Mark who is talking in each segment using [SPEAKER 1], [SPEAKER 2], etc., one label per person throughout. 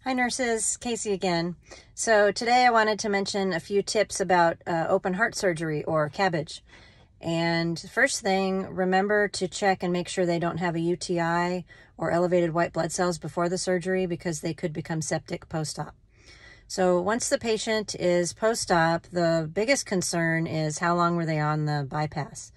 [SPEAKER 1] Hi nurses, Casey again. So today I wanted to mention a few tips about open heart surgery or CABG. And first thing, remember to check and make sure they don't have a UTI or elevated white blood cells before the surgery because they could become septic post-op. So once the patient is post-op, the biggest concern is how long were they on the bypass.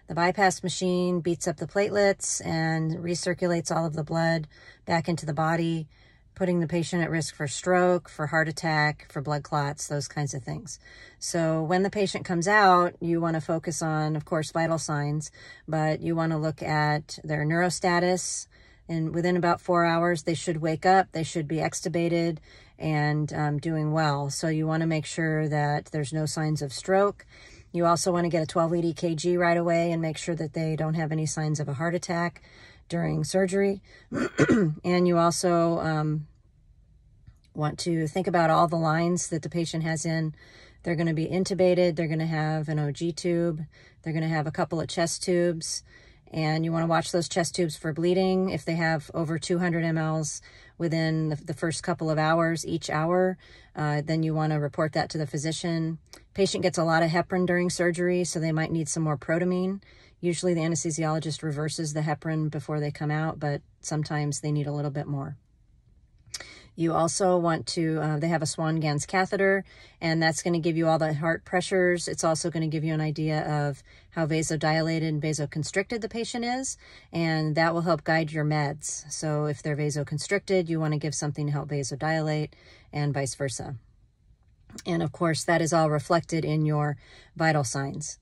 [SPEAKER 1] The bypass machine beats up the platelets and recirculates all of the blood back into the body, putting the patient at risk for stroke, for heart attack, for blood clots, those kinds of things. So when the patient comes out, you want to focus on, of course, vital signs, but you want to look at their neurostatus. And within about 4 hours, they should wake up, they should be extubated and doing well. So you want to make sure that there's no signs of stroke. You also want to get a 12-lead EKG right away and make sure that they don't have any signs of a heart attack during surgery. And you also want to think about all the lines that the patient has in. They're going to be intubated, they're going to have an OG tube, they're going to have a couple of chest tubes, and you want to watch those chest tubes for bleeding. If they have over 200 mLs within the first couple of hours, each hour, then you want to report that to the physician. Patient gets a lot of heparin during surgery, so they might need some more protamine. Usually the anesthesiologist reverses the heparin before they come out, but sometimes they need a little bit more. You also want to, they have a Swan-Ganz catheter, and that's going to give you all the heart pressures. It's also going to give you an idea of how vasodilated and vasoconstricted the patient is, and that will help guide your meds. So if they're vasoconstricted, you want to give something to help vasodilate, and vice versa. And of course, that is all reflected in your vital signs.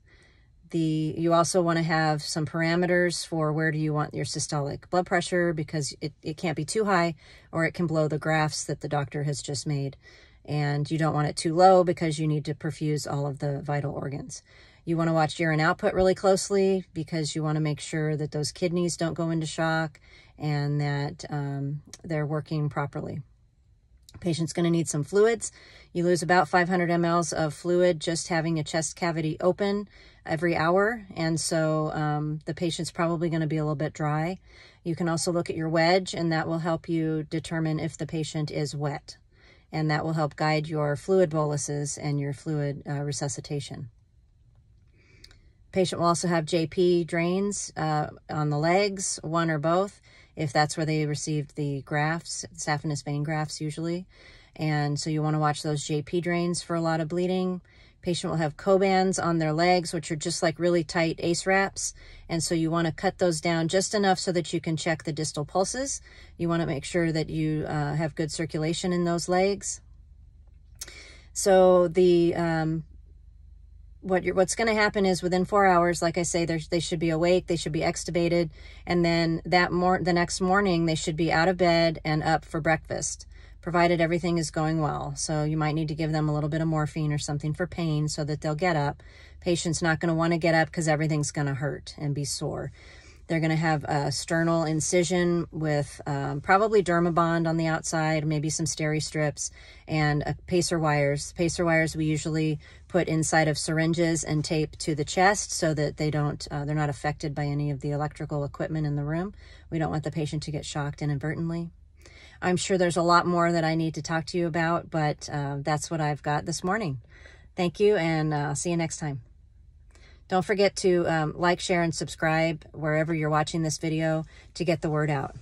[SPEAKER 1] You also want to have some parameters for where do you want your systolic blood pressure, because it can't be too high or it can blow the graphs that the doctor has just made. And you don't want it too low because you need to perfuse all of the vital organs. You want to watch urine output really closely because you want to make sure that those kidneys don't go into shock and that they're working properly. Patient's going to need some fluids. You lose about 500 mLs of fluid just having a chest cavity open every hour, and so the patient's probably going to be a little bit dry. You can also look at your wedge, and that will help you determine if the patient is wet, and that will help guide your fluid boluses and your fluid resuscitation. Patient will also have JP drains on the legs, one or both, if that's where they received the grafts, saphenous vein grafts usually. And so you want to watch those JP drains for a lot of bleeding. Patient will have Cobans on their legs, which are just like really tight ACE wraps. And so you want to cut those down just enough so that you can check the distal pulses. You want to make sure that you have good circulation in those legs. So what's going to happen is within 4 hours, like I say, they should be awake, they should be extubated, and then the next morning they should be out of bed and up for breakfast, provided everything is going well. So you might need to give them a little bit of morphine or something for pain so that they'll get up. Patient's not going to want to get up because everything's going to hurt and be sore. They're going to have a sternal incision with probably Dermabond on the outside, maybe some steri strips, and pacer wires. Pacer wires we usually put inside of syringes and tape to the chest so that they're not affected by any of the electrical equipment in the room. We don't want the patient to get shocked inadvertently. I'm sure there's a lot more that I need to talk to you about, but that's what I've got this morning. Thank you, and see you next time. Don't forget to like, share, and subscribe wherever you're watching this video to get the word out.